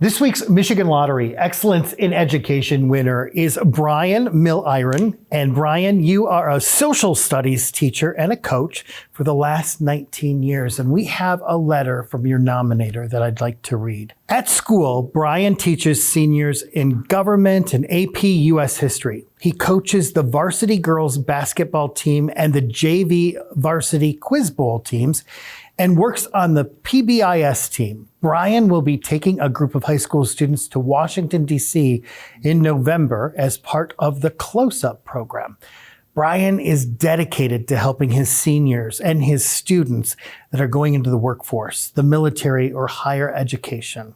This week's Michigan Lottery Excellence in Education winner is Brian Milliron. And Brian, you are a social studies teacher and a coach for the last 19 years. And we have a letter from your nominator that I'd like to read. At school, Brian teaches seniors in government and AP US history. He coaches the varsity girls basketball team and the JV varsity quiz bowl teams and works on the PBIS team. Brian will be taking a group of high school students to Washington, D.C. in November as part of the Close-Up program. Brian is dedicated to helping his seniors and his students that are going into the workforce, the military, or higher education.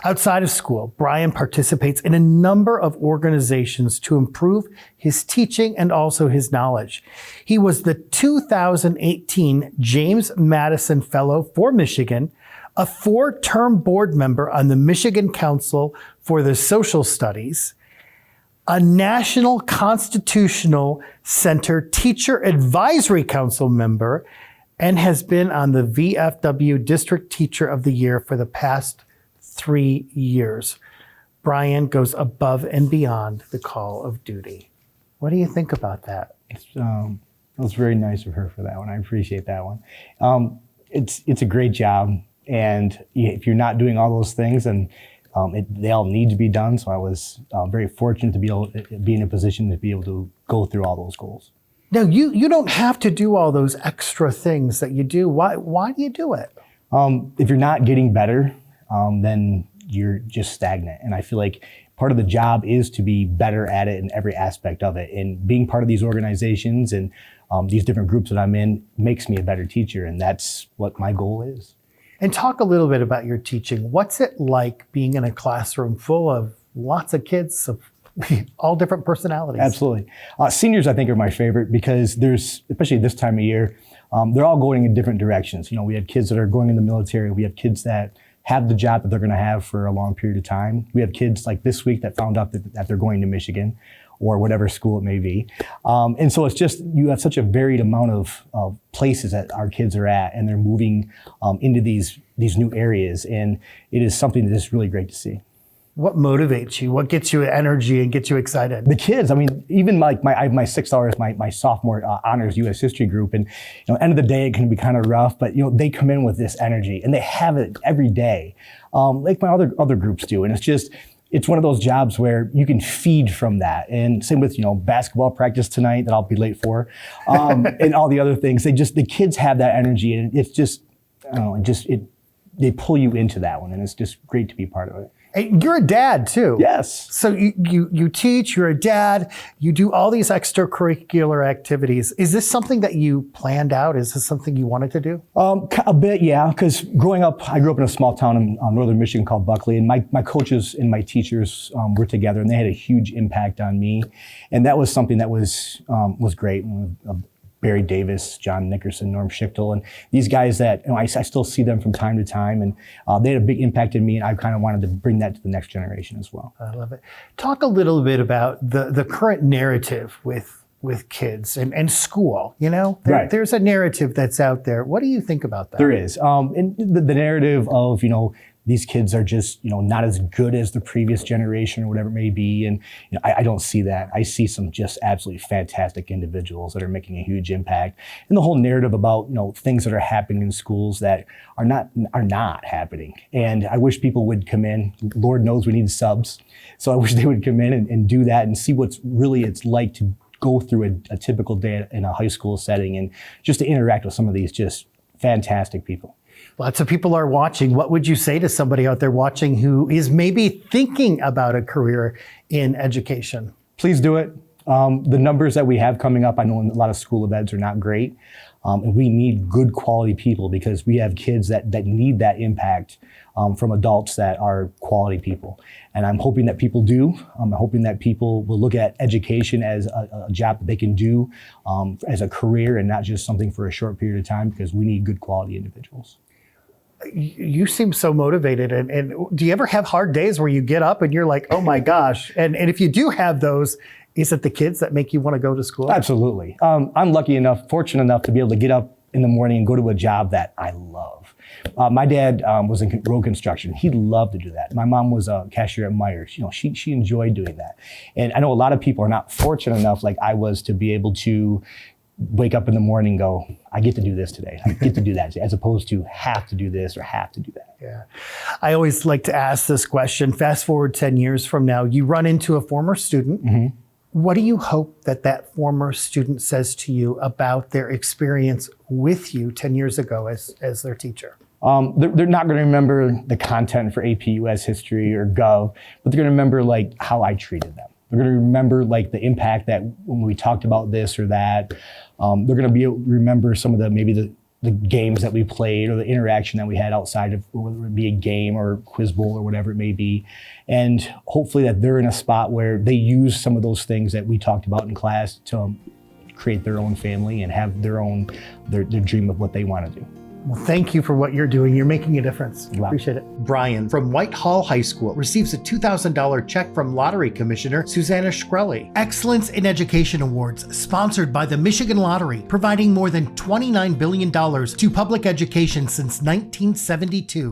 Outside of school, Brian participates in a number of organizations to improve his teaching and also his knowledge. He was the 2018 James Madison Fellow for Michigan, a 4-term board member on the Michigan Council for the Social Studies, a National Constitutional Center Teacher Advisory Council member, and has been on the VFW District Teacher of the Year for the past 3 years. Brian goes above and beyond the call of duty. What do you think about that? It was very nice of her for that one. I appreciate that one. It's a great job, and if you're not doing all those things, then they all need to be done. So I was very fortunate to be in a position to be able to go through all those goals. Now, you don't have to do all those extra things that you do. Why do you do it? If you're not getting better, then you're just stagnant. And I feel like part of the job is to be better at it in every aspect of it. And being part of these organizations and these different groups that I'm in makes me a better teacher. And that's what my goal is. And talk a little bit about your teaching. What's it like being in a classroom full of lots of kids of all different personalities? Absolutely. Seniors, I think, are my favorite because especially this time of year, they're all going in different directions. You know, we have kids that are going in the military. We have kids that have the job that they're going to have for a long period of time. We have kids like this week that found out that they're going to Michigan or whatever school it may be. And so it's just, you have such a varied amount of places that our kids are at, and they're moving into these new areas. And it is something that is really great to see. What motivates you? What gets you energy and gets you excited? The kids. I mean, even my 6 hours, my sophomore honors U.S. history group, and end of the day it can be kind of rough, but they come in with this energy and they have it every day, like my other groups do, and it's one of those jobs where you can feed from that. And same with basketball practice tonight that I'll be late for, and all the other things. The kids have that energy, and it's just they pull you into that one, and it's just great to be part of it. And you're a dad too. Yes. So you teach, you're a dad, you do all these extracurricular activities. Is this something that you planned out? Is this something you wanted to do? A bit, yeah, because growing up, I grew up in a small town in northern Michigan called Buckley, and my coaches and my teachers were together, and they had a huge impact on me. And that was something that was great. Barry Davis, John Nickerson, Norm Schichtel, and these guys that I still see them from time to time, and they had a big impact on me, and I kind of wanted to bring that to the next generation as well. I love it. Talk a little bit about the current narrative with kids and school. Right. There's a narrative that's out there. What do you think about that? There is, and the narrative of these kids are just not as good as the previous generation or whatever it may be, and I don't see that. I see some just absolutely fantastic individuals that are making a huge impact, and the whole narrative about things that are happening in schools that are not happening. And I wish people would come in. Lord knows we need subs, so I wish they would come in and do that and see what's really it's like to go through a typical day in a high school setting, and just to interact with some of these just fantastic people. Lots of people are watching. What would you say to somebody out there watching who is maybe thinking about a career in education? Please do it. The numbers that we have coming up, I know a lot of school of eds are not great. And we need good quality people because we have kids that need that impact from adults that are quality people. And I'm hoping that people do. I'm hoping that people will look at education as a job that they can do as a career and not just something for a short period of time, because we need good quality individuals. You seem so motivated. And do you ever have hard days where you get up and you're like, oh my gosh? And if you do have those, is it the kids that make you want to go to school? Absolutely. I'm fortunate enough to be able to get up in the morning and go to a job that I love. My dad was in road construction. He loved to do that. My mom was a cashier at Myers. She enjoyed doing that. And I know a lot of people are not fortunate enough like I was to be able to wake up in the morning and go, I get to do this today. I get to do that today, as opposed to have to do this or have to do that. Yeah. I always like to ask this question. Fast forward 10 years from now, you run into a former student. Mm-hmm. What do you hope that former student says to you about their experience with you 10 years ago as their teacher? They're not going to remember the content for AP US History or Gov, but they're going to remember like how I treated them. They're going to remember like the impact that when we talked about this or that. They're going to be able to remember some of the games that we played or the interaction that we had outside of, whether it be a game or quiz bowl or whatever it may be. And hopefully that they're in a spot where they use some of those things that we talked about in class to create their own family and have their dream of what they want to do. Well, thank you for what you're doing. You're making a difference. Wow. Appreciate it. Brian from Whitehall High School receives a $2,000 check from Lottery Commissioner Susanna Shkreli. Excellence in Education Awards, sponsored by the Michigan Lottery, providing more than $29 billion to public education since 1972.